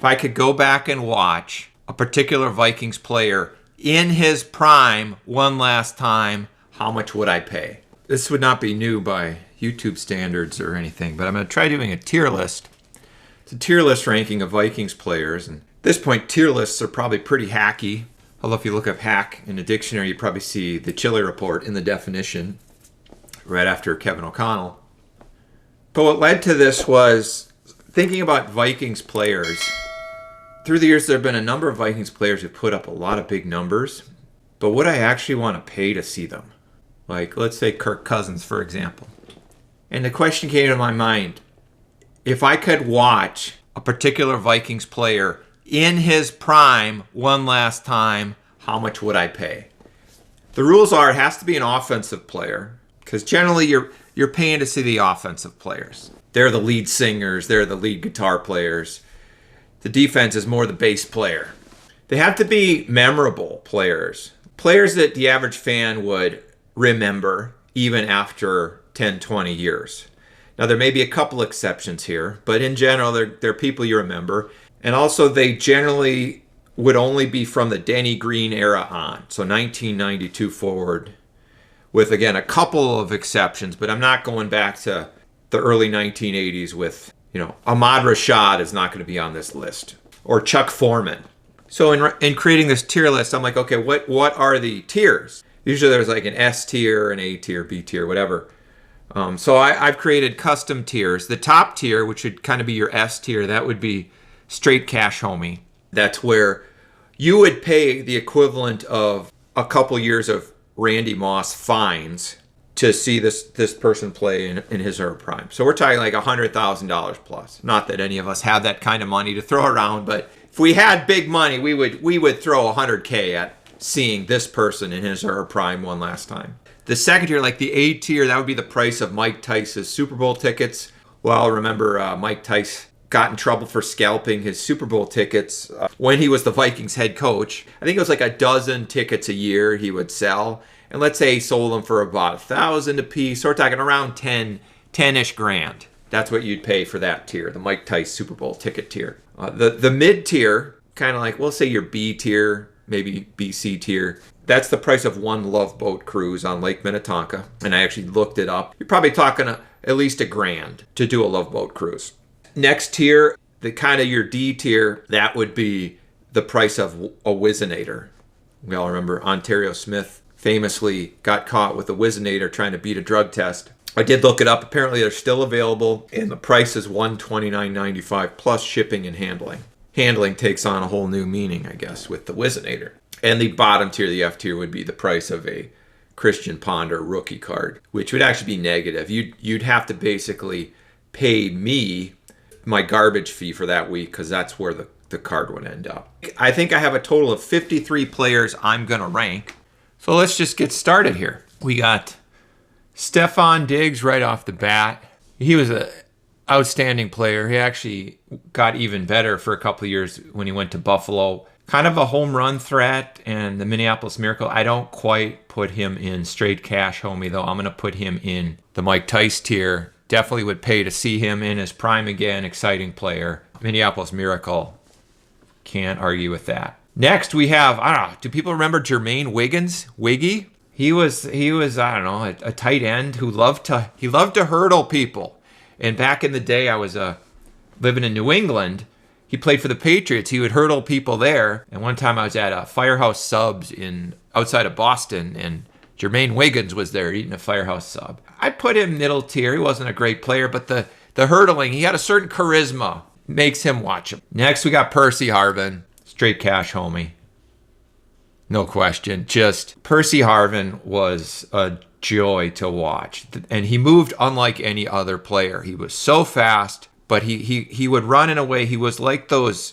If I could go back and watch a particular Vikings player in his prime one last time, how much would I pay? This would not be new by YouTube standards or anything, but I'm going to try doing a tier list. It's a tier list ranking of Vikings players. And at this point, tier lists are probably pretty hacky. Although if you look up hack in a dictionary, you probably see the Chile report in the definition right after Kevin O'Connell. But what led to this was thinking about Vikings players. Through the years, there have been a number of Vikings players who put up a lot of big numbers. But would I actually want to pay to see them? Like, let's say Kirk Cousins, for example. And the question came to my mind, if I could watch a particular Vikings player in his prime one last time, how much would I pay? The rules are it has to be an offensive player, because generally you're paying to see the offensive players. They're the lead singers, they're the lead guitar players. The defense is more the bass player. They have to be memorable players. Players that the average fan would remember even after 10, 20 years. Now, there may be a couple exceptions here, but in general, they're people you remember. And also, they generally would only be from the Denny Green era on, so 1992 forward, with, again, a couple of exceptions, but I'm not going back to the early 1980s with, Ahmad Rashad is not going to be on this list, or Chuck Foreman. So in creating this tier list, I'm like, okay, what are the tiers? Usually there's like an S tier, an A tier, B tier, whatever. So I've created custom tiers. The top tier, which would kind of be your S tier, that would be straight cash homie. That's where you would pay the equivalent of a couple years of Randy Moss fines to see this person play in his or her prime. So we're talking like $100,000 plus. Not that any of us have that kind of money to throw around, but if we had big money, we would throw $100K at seeing this person in his or her prime one last time. The second tier, like the A tier, that would be the price of Mike Tice's Super Bowl tickets. Well, remember Mike Tice got in trouble for scalping his Super Bowl tickets when he was the Vikings head coach. I think it was like a dozen tickets a year he would sell. And let's say he sold them for about $1,000 a piece. So we're talking around 10-ish grand. That's what you'd pay for that tier, the Mike Tice Super Bowl ticket tier. The mid tier, kind of like, we'll say your B tier, maybe BC tier. That's the price of one Love Boat cruise on Lake Minnetonka. And I actually looked it up. You're probably talking at least $1,000 to do a Love Boat cruise. Next tier, the kind of your D tier, that would be the price of a Whizzinator. We all remember Ontario Smith famously got caught with a Whizzinator trying to beat a drug test. I did look it up. Apparently they're still available, and the price is $129.95 plus shipping and handling. Handling takes on a whole new meaning, I guess, with the Whizzinator. And the bottom tier, the F tier, would be the price of a Christian Ponder rookie card, which would actually be negative. You'd have to basically pay me my garbage fee for that week, because that's where the card would end up. I think I have a total of 53 players I'm going to rank. So let's just get started here. We got Stefon Diggs right off the bat. He was an outstanding player. He actually got even better for a couple of years when he went to Buffalo. Kind of a home run threat and the Minneapolis Miracle. I don't quite put him in straight cash homie, though. I'm going to put him in the Mike Tice tier. Definitely would pay to see him in his prime again. Exciting player. Minneapolis Miracle. Can't argue with that. Next, we have, I don't know, do people remember Jermaine Wiggins? Wiggy? He was I don't know, a tight end who loved to hurdle people. And back in the day, I was living in New England. He played for the Patriots. He would hurdle people there. And one time I was at a Firehouse Subs outside of Boston, and Jermaine Wiggins was there eating a Firehouse Sub. I'd put him middle tier. He wasn't a great player, but the hurdling, he had a certain charisma. Makes him watch him. Next, we got Percy Harvin. Straight cash homie. No question. Just Percy Harvin was a joy to watch. And he moved unlike any other player. He was so fast, but he would run in a way, he was like those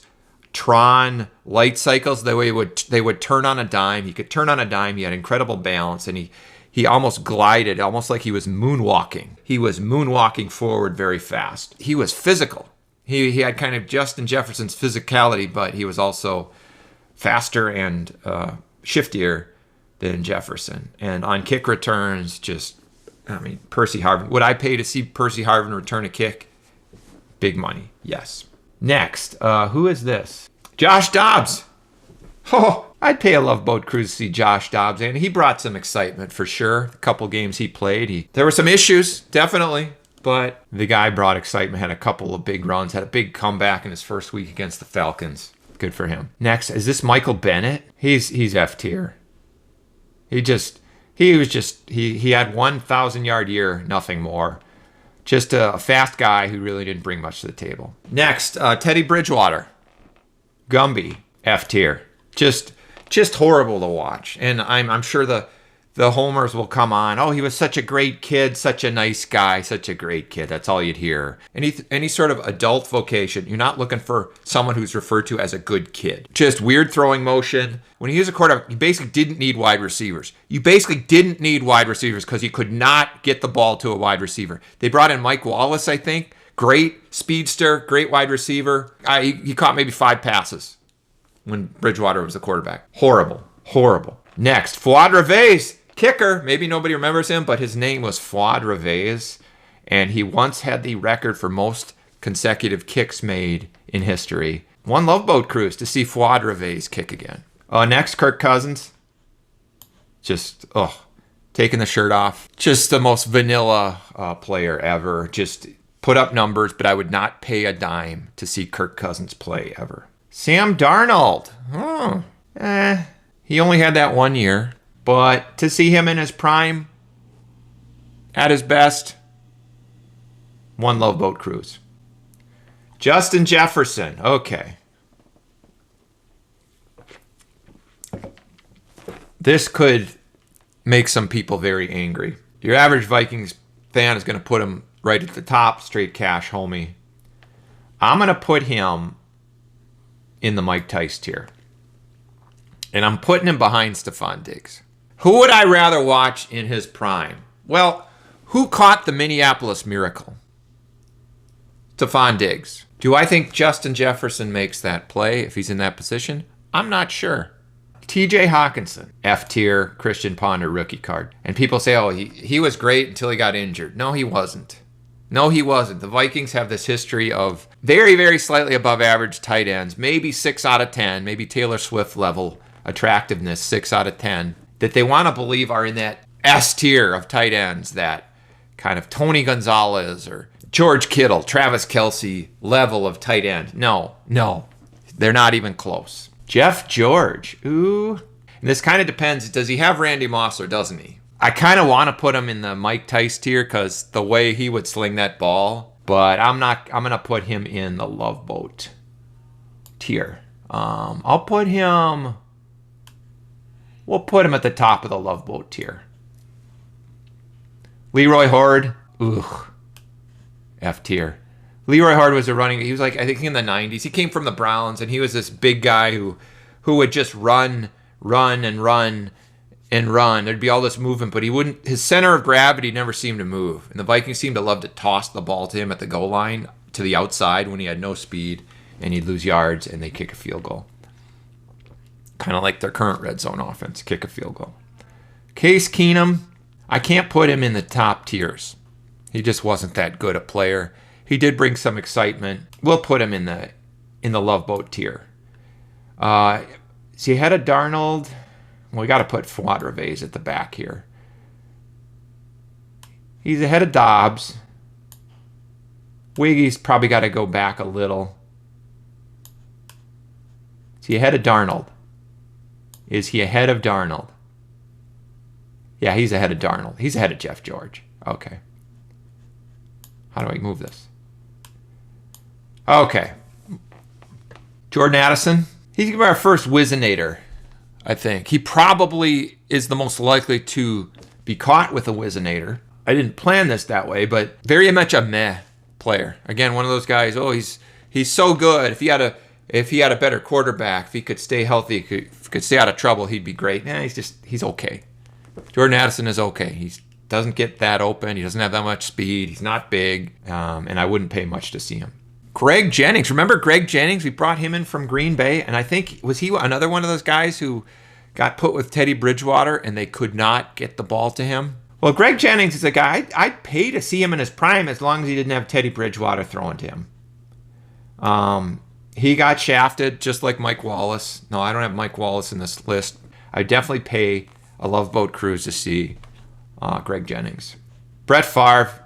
Tron light cycles. The way they would turn on a dime. He could turn on a dime. He had incredible balance, and he almost glided, almost like he was moonwalking. He was moonwalking forward very fast. He was physical. He had kind of Justin Jefferson's physicality, but he was also faster and shiftier than Jefferson. And on kick returns, Percy Harvin. Would I pay to see Percy Harvin return a kick? Big money, yes. Next, who is this? Josh Dobbs. Oh, I'd pay a Love Boat Cruise to see Josh Dobbs, and he brought some excitement for sure. A couple games he played. There were some issues, definitely, but the guy brought excitement, had a couple of big runs, had a big comeback in his first week against the Falcons. Good for him. Next, is this Michael Bennett? He's F tier. He had 1,000-yard year, nothing more. Just a fast guy who really didn't bring much to the table. Next, Teddy Bridgewater. Gumby, F tier. Just horrible to watch. And I'm sure the homers will come on. Oh, he was such a great kid, such a nice guy, such a great kid. That's all you'd hear. Any sort of adult vocation, you're not looking for someone who's referred to as a good kid. Just weird throwing motion. When he was a quarterback, you basically didn't need wide receivers. You basically didn't need wide receivers because you could not get the ball to a wide receiver. They brought in Mike Wallace, I think. Great speedster, great wide receiver. He caught maybe 5 passes when Bridgewater was the quarterback. Horrible. Next, Fuad Reveiz. Kicker, maybe nobody remembers him, but his name was Fuad Reveiz, and he once had the record for most consecutive kicks made in history. One Love Boat Cruise to see Fuad Reveiz kick again. Next, Kirk Cousins. Just, taking the shirt off. Just the most vanilla player ever. Just put up numbers, but I would not pay a dime to see Kirk Cousins play ever. Sam Darnold. He only had that 1 year. But to see him in his prime, at his best, one Love Boat Cruise. Justin Jefferson. Okay. This could make some people very angry. Your average Vikings fan is going to put him right at the top, straight cash, homie. I'm going to put him in the Mike Tice tier. And I'm putting him behind Stephon Diggs. Who would I rather watch in his prime? Well, who caught the Minneapolis Miracle? Stephon Diggs. Do I think Justin Jefferson makes that play if he's in that position? I'm not sure. TJ Hawkinson, F tier, Christian Ponder rookie card. And people say, oh, he was great until he got injured. No, he wasn't. The Vikings have this history of very, very slightly above average tight ends, maybe 6 out of 10, maybe Taylor Swift level attractiveness, 6 out of 10. That they want to believe are in that S tier of tight ends, that kind of Tony Gonzalez or George Kittle, Travis Kelce level of tight end. No, they're not even close. Jeff George, ooh. And this kind of depends. Does he have Randy Moss or doesn't he? I kind of want to put him in the Mike Tice tier because the way he would sling that ball, but I'm going to put him in the Love Boat tier. We'll put him at the top of the Love Boat tier. Leroy Horde. F tier. Leroy Horde was he was like, I think in the 90s. He came from the Browns, and he was this big guy who would just run. There'd be all this movement, but his center of gravity never seemed to move. And the Vikings seemed to love to toss the ball to him at the goal line to the outside when he had no speed, and he'd lose yards, and they'd kick a field goal. Kind of like their current red zone offense, kick a field goal. Case Keenum, I can't put him in the top tiers. He just wasn't that good a player. He did bring some excitement. We'll put him in the Love Boat tier. Is he ahead of Darnold? Well, we got to put Fuad Reveiz at the back here. He's ahead of Dobbs. Wiggy's probably got to go back a little. Is he ahead of Darnold? Is he ahead of Darnold? Yeah, he's ahead of Darnold. He's ahead of Jeff George. Okay. How do I move this? Okay. Jordan Addison. He's our first Wizinator, I think. He probably is the most likely to be caught with a Wizinator. I didn't plan this that way, but very much a meh player. Again, one of those guys, he's so good. If he had a better quarterback, if he could stay healthy, if he could stay out of trouble, he'd be great. He's okay. Jordan Addison is okay. He doesn't get that open. He doesn't have that much speed. He's not big, and I wouldn't pay much to see him. Greg Jennings. Remember Greg Jennings? We brought him in from Green Bay, and I think, was he another one of those guys who got put with Teddy Bridgewater, and they could not get the ball to him? Well, Greg Jennings is a guy I'd pay to see him in his prime as long as he didn't have Teddy Bridgewater throwing to him. He got shafted just like Mike Wallace. No, I don't have Mike Wallace in this list. I definitely pay a Love Boat cruise to see Greg Jennings. Brett Favre,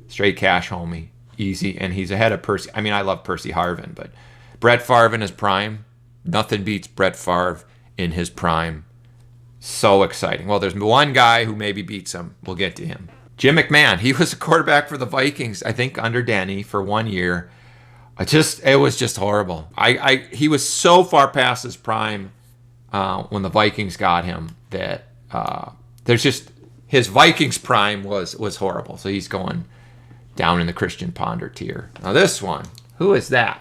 straight cash homie, easy, and he's ahead of Percy. I mean, I love Percy Harvin, but Brett Favre in his prime, nothing beats Brett Favre in his prime. So exciting. Well, there's one guy who maybe beats him. We'll get to him. Jim McMahon, he was a quarterback for the Vikings, I think under Denny for 1 year. It was just horrible. He was so far past his prime when the Vikings got him that his Vikings prime was horrible. So he's going down in the Christian Ponder tier. Now this one, who is that?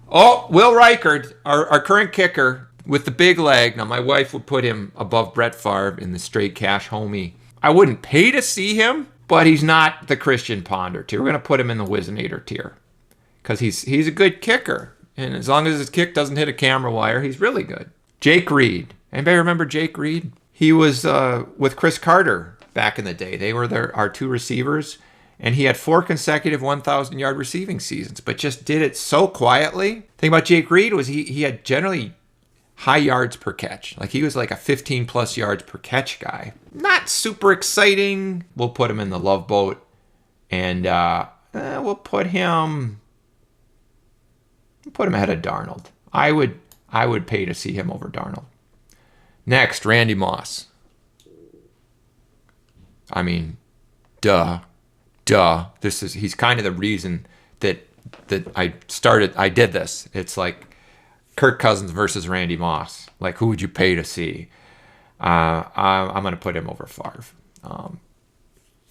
Oh, Will Reichard, our current kicker with the big leg. Now my wife would put him above Brett Favre in the straight cash homie. I wouldn't pay to see him, but he's not the Christian Ponder tier. We're going to put him in the Wizinator tier because he's a good kicker. And as long as his kick doesn't hit a camera wire, he's really good. Jake Reed. Anybody remember Jake Reed? He was with Chris Carter back in the day. They were our two receivers, and he had 4 consecutive 1,000-yard receiving seasons, but just did it so quietly. The thing about Jake Reed was he had generally high yards per catch. Like he was like a 15-plus yards per catch guy. Not super exciting. We'll put him in the Love Boat, and we'll put him ahead of Darnold. I would pay to see him over Darnold. Next, Randy Moss. I mean, duh. He's kind of the reason that I did this. It's like Kirk Cousins versus Randy Moss. Like, who would you pay to see? I'm going to put him over Favre.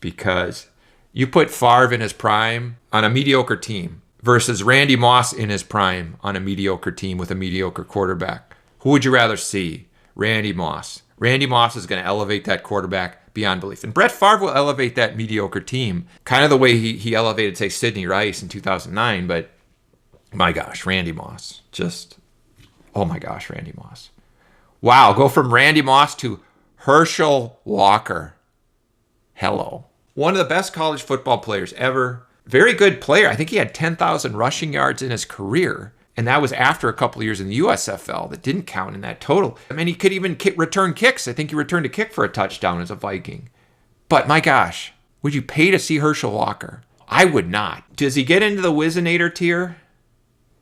Because you put Favre in his prime on a mediocre team versus Randy Moss in his prime on a mediocre team with a mediocre quarterback. Who would you rather see? Randy Moss. Randy Moss is going to elevate that quarterback beyond belief. And Brett Favre will elevate that mediocre team, kind of the way he elevated, say, Sidney Rice in 2009. But my gosh, Randy Moss. Oh my gosh, Randy Moss. Wow, go from Randy Moss to Herschel Walker. Hello. One of the best college football players ever. Very good player. I think he had 10,000 rushing yards in his career. And that was after a couple of years in the USFL that didn't count in that total. I mean, he could even return kicks. I think he returned a kick for a touchdown as a Viking. But my gosh, would you pay to see Herschel Walker? I would not. Does he get into the Wizinator tier?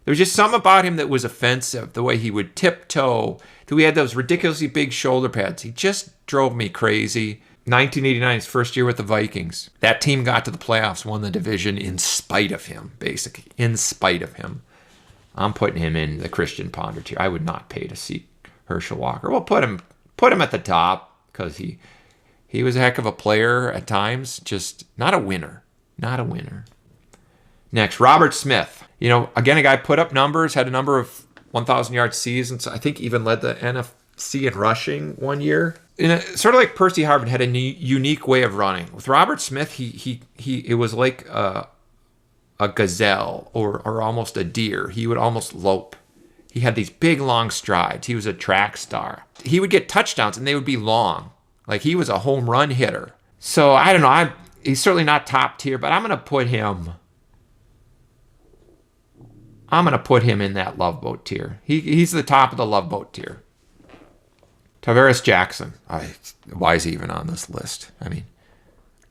There was just something about him that was offensive. The way he would tiptoe. He had those ridiculously big shoulder pads. He just drove me crazy. 1989, his first year with the Vikings. That team got to the playoffs, won the division in spite of him, basically. In spite of him. I'm putting him in the Christian Ponder tier. I would not pay to see Herschel Walker. We'll put him at the top because he was a heck of a player at times. Just not a winner. Not a winner. Next, Robert Smith. Again, a guy put up numbers, had a number of 1,000-yard seasons. I think even led the NFC in rushing 1 year. Sort of like Percy Harvin had a unique way of running. With Robert Smith, it was like a gazelle or almost a deer. He would almost lope. He had these big, long strides. He was a track star. He would get touchdowns, and they would be long. Like he was a home run hitter. So I don't know. He's certainly not top tier, but I'm going to put him in that Love Boat tier. He's the top of the Love Boat tier. Tavares Jackson. Why is he even on this list? I mean,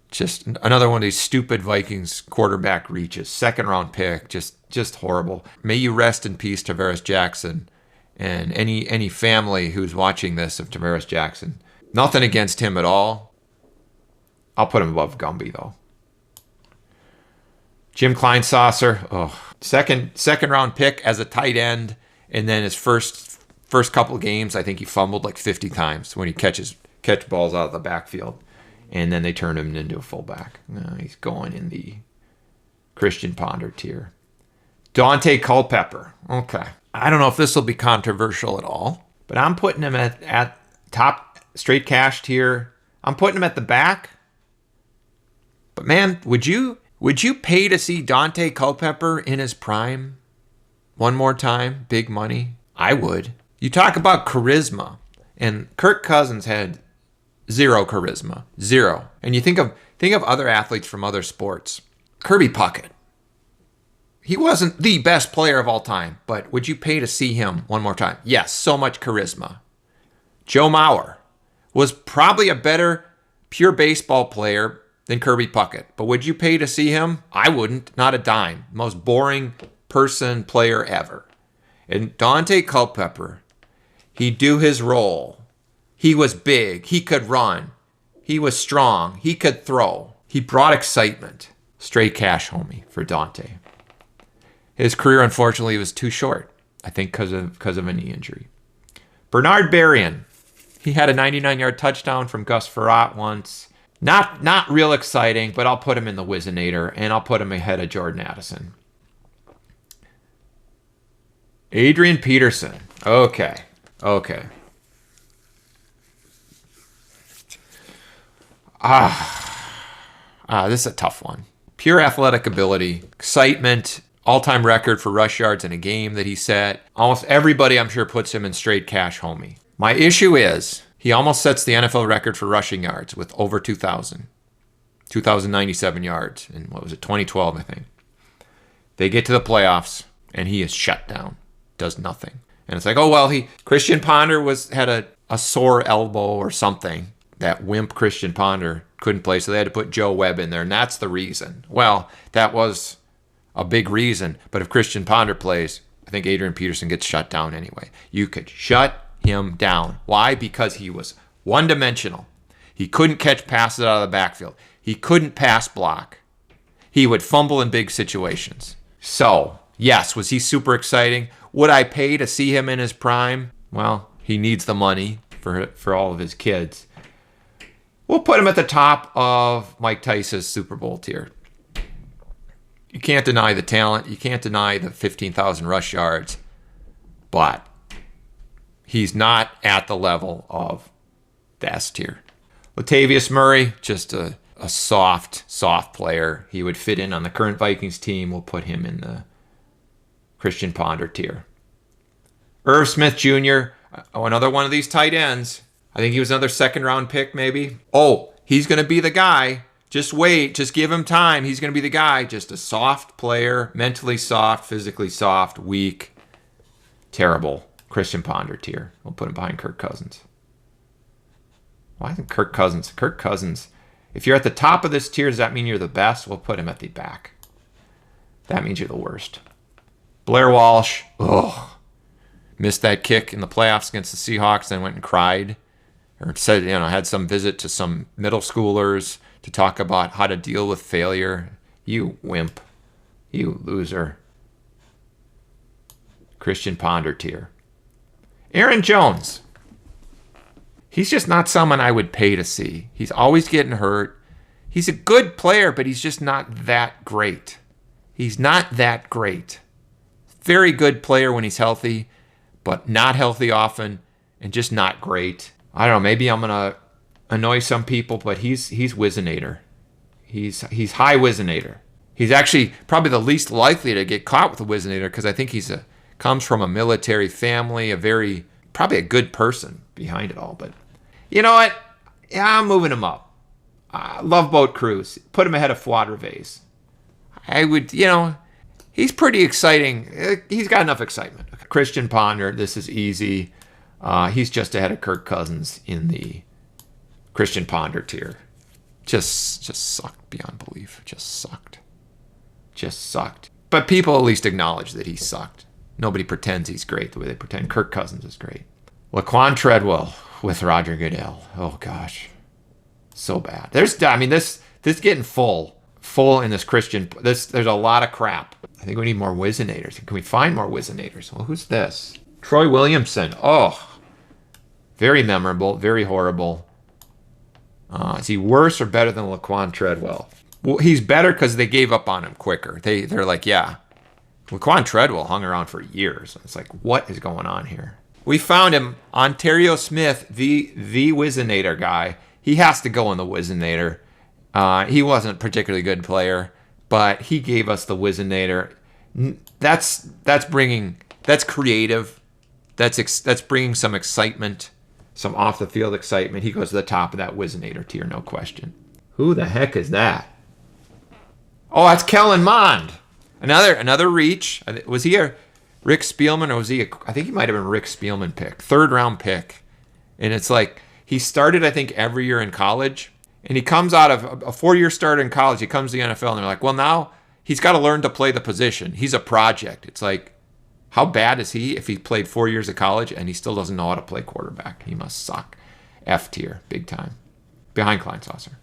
just another one of these stupid Vikings quarterback reaches. 2nd-round pick. Just horrible. May you rest in peace, Tavares Jackson. And any family who's watching this of Tavares Jackson. Nothing against him at all. I'll put him above Gumby, though. Jim Kleinsasser. Second round pick as a tight end. And then his first couple of games, I think he fumbled like 50 times when he catch balls out of the backfield. And then they turned him into a fullback. He's going in the Christian Ponder tier. Dante Culpepper. Okay. I don't know if this will be controversial at all, but I'm putting him at top straight cash tier. I'm putting him at the back. But man, would you pay to see Dante Culpepper in his prime one more time? Big money? I would. You talk about charisma, and Kirk Cousins had zero charisma. Zero. And you think of other athletes from other sports. Kirby Puckett. He wasn't the best player of all time, but would you pay to see him one more time? Yes, so much charisma. Joe Mauer was probably a better pure baseball player than Kirby Puckett, but would you pay to see him? I wouldn't, not a dime. Most boring player ever. And Dante Culpepper, he'd do his role. He was big. He could run. He was strong. He could throw. He brought excitement. Straight cash, homie, for Dante. His career, unfortunately, was too short. I think because of a knee injury. Bernard Berrien. He had a 99-yard touchdown from Gus Frerotte once. Not real exciting, but I'll put him in the Whizzinator, and I'll put him ahead of Jordan Addison. Adrian Peterson. Okay. This is a tough one. Pure athletic ability, excitement, all-time record for rush yards in a game that he set. Almost everybody, I'm sure, puts him in straight cash, homie. My issue is he almost sets the NFL record for rushing yards with over 2,097 yards in, 2012, I think. They get to the playoffs, and he is shut down, does nothing. And it's like, oh, well, Christian Ponder had a sore elbow or something. That wimp Christian Ponder couldn't play, so they had to put Joe Webb in there, and that's the reason. Well, that was a big reason, but if Christian Ponder plays, I think Adrian Peterson gets shut down anyway. You could shut him down. Why? Because he was one-dimensional. He couldn't catch passes out of the backfield. He couldn't pass block. He would fumble in big situations. So, yes, was he super exciting? Would I pay to see him in his prime? Well, he needs the money for all of his kids. We'll put him at the top of Mike Tyson's Super Bowl tier. You can't deny the talent. You can't deny the 15,000 rush yards. But he's not at the level of the S tier. Latavius Murray, just a soft player. He would fit in on the current Vikings team. We'll put him in the Christian Ponder tier. Irv Smith Jr., another one of these tight ends. I think he was another second-round pick, maybe. Oh, he's going to be the guy. Just wait. Just give him time. He's going to be the guy. Just a soft player, mentally soft, physically soft, weak, terrible. Christian Ponder tier. We'll put him behind Kirk Cousins. Why isn't Kirk Cousins? Kirk Cousins, if you're at the top of this tier, does that mean you're the best? We'll put him at the back. That means you're the worst. Blair Walsh, missed that kick in the playoffs against the Seahawks, then went and cried. Or said, had some visit to some middle schoolers to talk about how to deal with failure. You wimp. You loser. Christian Ponder tier. Aaron Jones. He's just not someone I would pay to see. He's always getting hurt. He's a good player, but he's just not that great. He's not that great. Very good player when he's healthy, but not healthy often and just not great. I don't know, maybe I'm going to annoy some people, but he's Whizzinator. He's high Whizzinator. He's actually probably the least likely to get caught with a Whizzinator because I think comes from a military family, probably a good person behind it all. But you know what? Yeah, I'm moving him up. Love Boat Cruise. Put him ahead of Fuadreves. I would, he's pretty exciting. He's got enough excitement. Christian Ponder, this is easy. He's just ahead of Kirk Cousins in the Christian Ponder tier. Just sucked beyond belief. Just sucked. But people at least acknowledge that he sucked. Nobody pretends he's great the way they pretend Kirk Cousins is great. Laquan Treadwell with Roger Goodell. Oh gosh, so bad. This getting full in this Christian. There's a lot of crap. I think we need more Whizzinators. Can we find more Whizzinators? Well, who's this? Troy Williamson. Oh, very memorable, very horrible. Is he worse or better than Laquan Treadwell? Well, he's better because they gave up on him quicker. They're like, yeah. Laquan Treadwell hung around for years. It's like, what is going on here? We found him, Ontario Smith, the Whizzinator guy. He has to go in the Whizzinator. He wasn't a particularly good player, but he gave us the Whizzinator. That's creative. That's bringing some excitement, some off the field excitement. He goes to the top of that Whizzinator tier, no question. Who the heck is that? Oh, that's Kellen Mond. Another reach. Was he a Rick Spielman, or was he I think he might have been Rick Spielman pick. 3rd round pick. And it's like he started, I think, every year in college. And he comes out of a 4-year starter in college. He comes to the NFL, and they're like, well, now he's got to learn to play the position. He's a project. It's like, how bad is he if he played 4 years of college and he still doesn't know how to play quarterback? He must suck. F tier, big time. Behind Kleinsasser.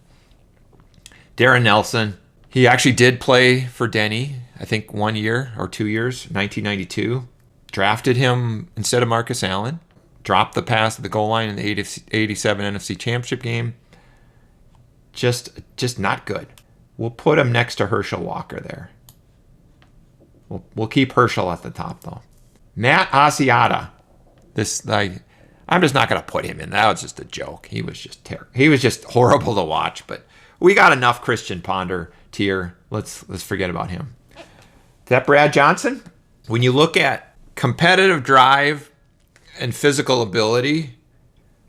Darren Nelson. He actually did play for Denny, I think 1 year or 2 years, 1992. Drafted him instead of Marcus Allen. Dropped the pass at the goal line in the 87 NFC Championship game. Just not good. We'll put him next to Herschel Walker there. We'll keep Herschel at the top, though. Matt Asiata. I'm just not going to put him in. That was just a joke. He was just terrible. He was just horrible to watch. But we got enough Christian Ponder tier. Let's forget about him. Is that Brad Johnson? When you look at competitive drive and physical ability,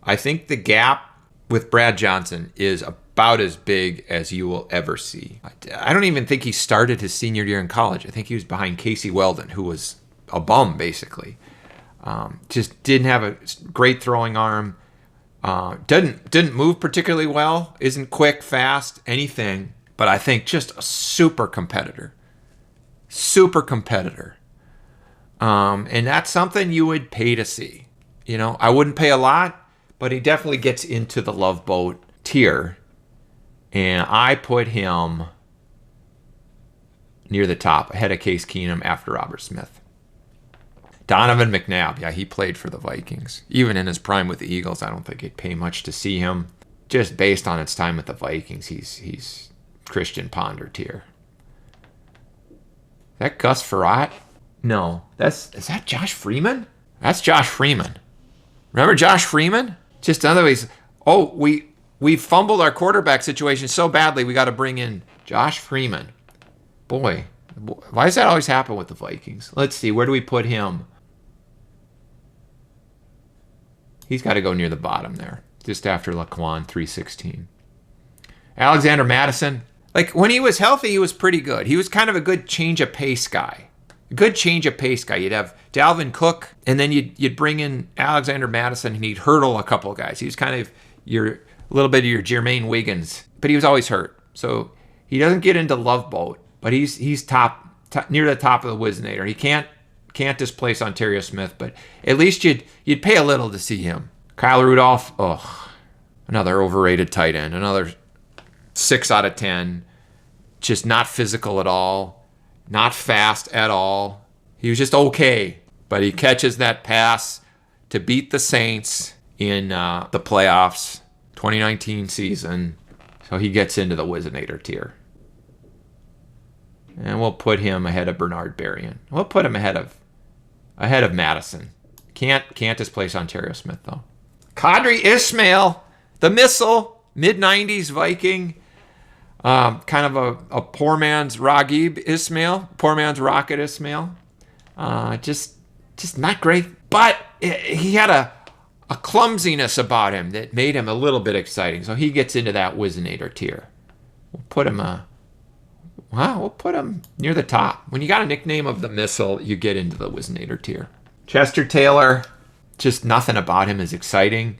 I think the gap with Brad Johnson is about as big as you will ever see. I don't even think he started his senior year in college. I think he was behind Casey Weldon, who was a bum, basically. Just didn't have a great throwing arm. Didn't move particularly well. Isn't quick, fast, anything. But I think just a super competitor. Super competitor. And that's something you would pay to see. You know, I wouldn't pay a lot, but he definitely gets into the love boat tier. And I put him near the top, ahead of Case Keenum after Robert Smith. Donovan McNabb, yeah, he played for the Vikings. Even in his prime with the Eagles, I don't think it'd pay much to see him. Just based on its time with the Vikings, he's Christian Ponder tier. Is that Gus Frerotte? No. Is that Josh Freeman? That's Josh Freeman. Remember Josh Freeman? Just another way. Oh, we fumbled our quarterback situation so badly, we got to bring in Josh Freeman. Boy, why does that always happen with the Vikings? Let's see, where do we put him? He's got to go near the bottom there, just after Laquan, 316. Alexander Madison, like when he was healthy, he was pretty good. He was kind of a good change of pace guy. A good change of pace guy. You'd have Dalvin Cook, and then you'd bring in Alexander Madison, and he'd hurdle a couple of guys. He was kind of a little bit of your Jermaine Wiggins, but he was always hurt. So he doesn't get into love boat, but he's top near the top of the Wizinator. He can't displace Ontario Smith, but at least you'd pay a little to see him. Kyle Rudolph, another overrated tight end, another 6 out of 10. Just not physical at all, not fast at all. He was just okay, but he catches that pass to beat the Saints in the playoffs, 2019 season. So he gets into the Wizinator tier. And we'll put him ahead of Bernard Berrien. We'll put him ahead of Madison. Can't displace Ontario Smith, though. Qadry Ismail, the missile, mid-90s Viking. Kind of a poor man's Raghib Ismail, poor man's Rocket Ismail. Just not great. But he had a clumsiness about him that made him a little bit exciting. So he gets into that Wizinator tier. We'll put him near the top. When you got a nickname of the missile, you get into the Wizinator tier. Chester Taylor, just nothing about him is exciting.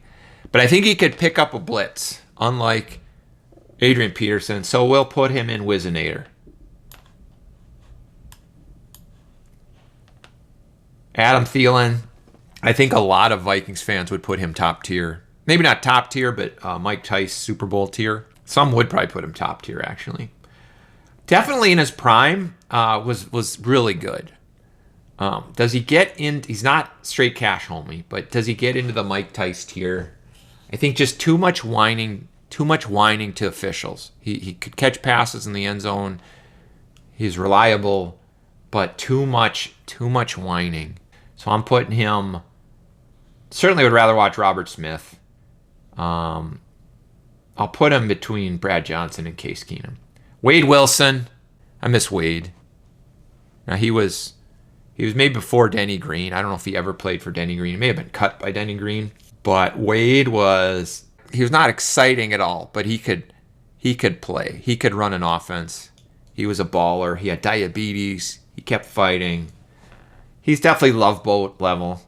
But I think he could pick up a blitz, unlike Adrian Peterson. So we'll put him in Wizinator. Adam Thielen, I think a lot of Vikings fans would put him top tier. Maybe not top tier, but Mike Tice Super Bowl tier. Some would probably put him top tier, actually. Definitely in his prime, was really good. Does he get in? He's not straight cash homie, but does he get into the Mike Tice tier? I think just too much whining to officials. He could catch passes in the end zone. He's reliable, but too much whining. So I'm putting him. Certainly would rather watch Robert Smith. I'll put him between Brad Johnson and Case Keenum. Wade Wilson, I miss Wade. Now he was made before Denny Green. I don't know if he ever played for Denny Green. He may have been cut by Denny Green, but Wade was not exciting at all. But he could play. He could run an offense. He was a baller. He had diabetes. He kept fighting. He's definitely Love Boat level.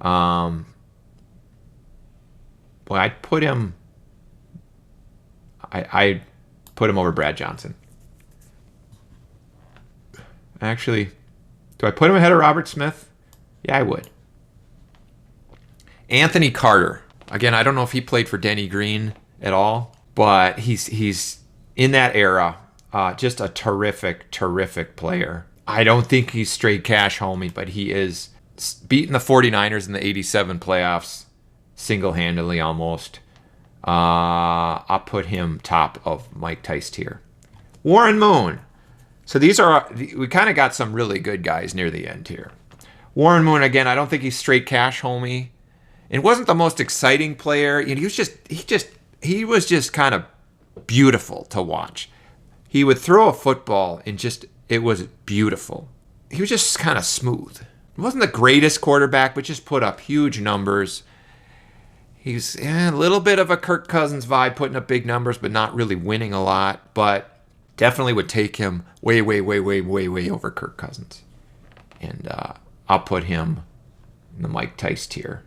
Well, I'd put him. I put him over Brad Johnson. Actually, do I put him ahead of Robert Smith? Yeah, I would. Anthony Carter. Again, I don't know if he played for Denny Green at all, but he's in that era. Just a terrific player. I don't think he's straight cash homie, but he is beating the 49ers in the 87 playoffs single-handedly almost. I'll put him top of Mike Tice tier. Warren Moon. So we kind of got some really good guys near the end here. Warren Moon, again, I don't think he's straight cash homie. It wasn't the most exciting player. He was just kind of beautiful to watch. He would throw a football and it was beautiful. He was just kind of smooth. He wasn't the greatest quarterback, but just put up huge numbers. He's a little bit of a Kirk Cousins vibe, putting up big numbers, but not really winning a lot. But definitely would take him way over Kirk Cousins. And I'll put him in the Mike Tice tier.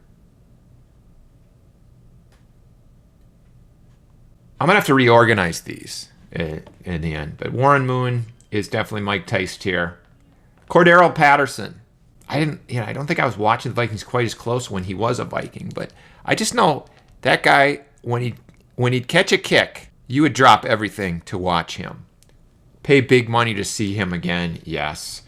I'm going to have to reorganize these in the end. But Warren Moon is definitely Mike Tice tier. Cordero Patterson. I don't think I was watching the Vikings quite as close when he was a Viking, but I just know that guy, when he'd catch a kick, you would drop everything to watch him. Pay big money to see him again, yes.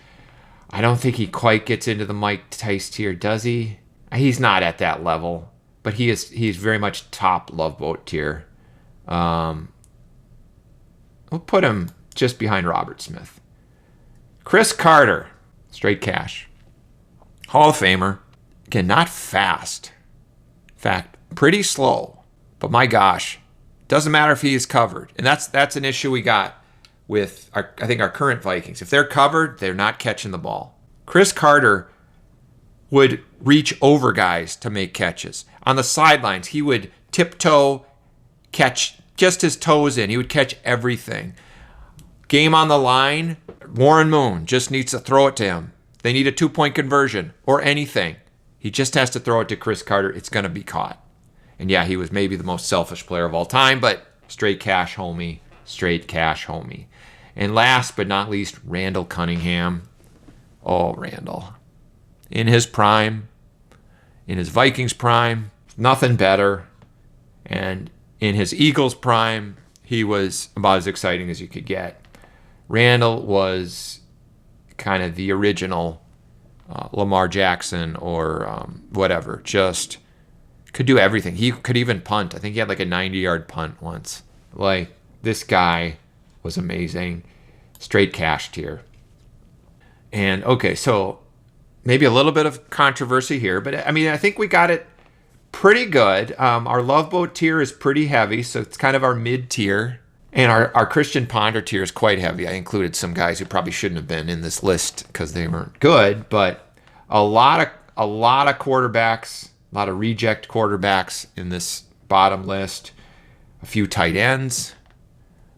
I don't think he quite gets into the Mike Tice tier, does he? He's not at that level, but he's very much top Love Boat tier. We'll put him just behind Robert Smith. Chris Carter, straight cash. Hall of Famer. Again, not fast. In fact, pretty slow. But my gosh, doesn't matter if he is covered. And that's an issue we got with our current Vikings. If they're covered, they're not catching the ball. Chris Carter would reach over guys to make catches. On the sidelines, he would tiptoe, catch just his toes in. He would catch everything. Game on the line, Warren Moon just needs to throw it to him. They need a 2-point conversion or anything. He just has to throw it to Chris Carter. It's going to be caught. And yeah, he was maybe the most selfish player of all time, but straight cash homie. And last but not least, Randall Cunningham. Oh, Randall. In his prime, in his Vikings prime, nothing better. And in his Eagles prime, he was about as exciting as you could get. Randall was kind of the original Lamar Jackson or whatever. Just could do everything. He could even punt. I think he had like a 90-yard punt once. Like, this guy was amazing. Straight cash tier. And, okay, so maybe a little bit of controversy here, but I think we got it pretty good. Our Love Boat tier is pretty heavy, so it's kind of our mid-tier. And our Christian Ponder tier is quite heavy. I included some guys who probably shouldn't have been in this list because they weren't good, but a lot of quarterbacks, a lot of reject quarterbacks in this bottom list. A few tight ends,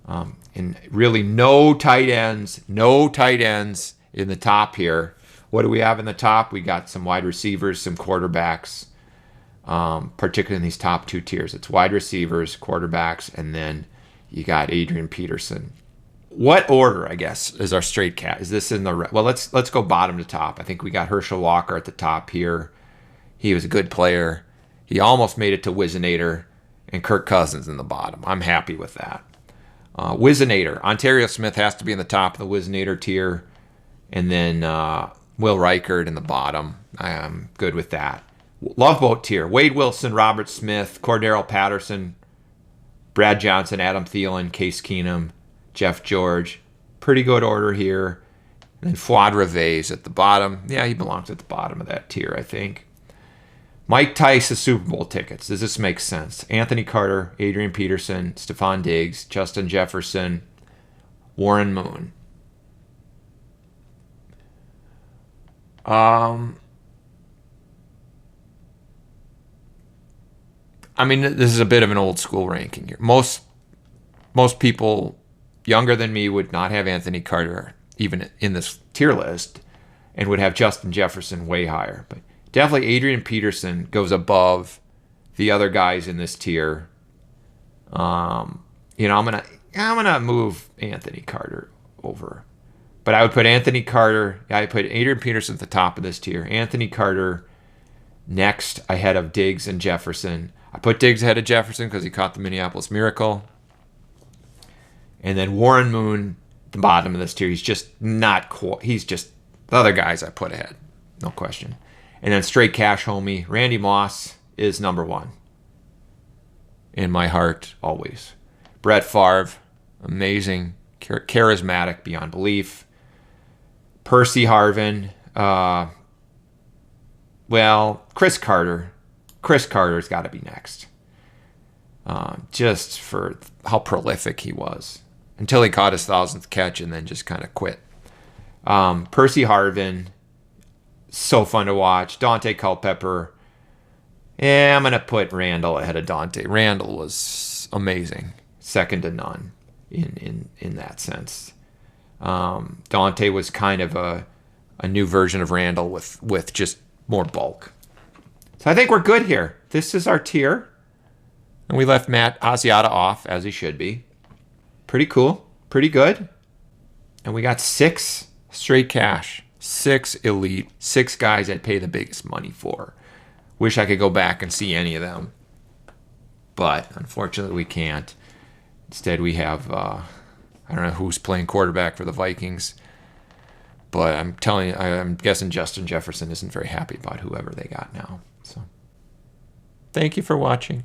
and really no tight ends in the top here. What do we have in the top? We got some wide receivers, some quarterbacks, particularly in these top two tiers. It's wide receivers, quarterbacks, and then you got Adrian Peterson. What order, I guess, is our straight cat? Is this in the... Well, let's go bottom to top. I think we got Herschel Walker at the top here. He was a good player. He almost made it to Wizinator, and Kirk Cousins in the bottom. I'm happy with that. Wizinator. Ontario Smith has to be in the top of the Wizinator tier, and then Will Reichard in the bottom. I'm good with that. Love Boat tier. Wade Wilson, Robert Smith, Cordero Patterson, Brad Johnson, Adam Thielen, Case Keenum, Jeff George. Pretty good order here. And then Fuad Reves at the bottom. Yeah, he belongs at the bottom of that tier, I think. Mike Tice's Super Bowl tickets. Does this make sense? Anthony Carter, Adrian Peterson, Stephon Diggs, Justin Jefferson, Warren Moon. This is a bit of an old school ranking here. Most people younger than me would not have Anthony Carter even in this tier list and would have Justin Jefferson way higher. But definitely Adrian Peterson goes above the other guys in this tier. I'm gonna move Anthony Carter over. But I would put I put Adrian Peterson at the top of this tier. Anthony Carter next ahead of Diggs and Jefferson. I put Diggs ahead of Jefferson because he caught the Minneapolis Miracle. And then Warren Moon, the bottom of this tier. He's just not cool. He's just the other guys I put ahead. No question. And then straight cash homie, Randy Moss is number 1. In my heart, always. Brett Favre, amazing, charismatic beyond belief. Percy Harvin, Chris Carter. Chris Carter's got to be next. Just for how prolific he was. Until he caught his 1,000th catch and then just kind of quit. Percy Harvin, so fun to watch. Dante Culpepper. Yeah, I'm going to put Randall ahead of Dante. Randall was amazing. Second to none in that sense. Dante was kind of a new version of Randall with just more bulk. So I think we're good here. This is our tier. And we left Matt Asiata off, as he should be. Pretty cool. Pretty good. And we got 6 straight cash. 6 elite. 6 guys I'd pay the biggest money for. Wish I could go back and see any of them. But unfortunately we can't. Instead we have, I don't know who's playing quarterback for the Vikings. But I'm guessing Justin Jefferson isn't very happy about whoever they got now. So thank you for watching.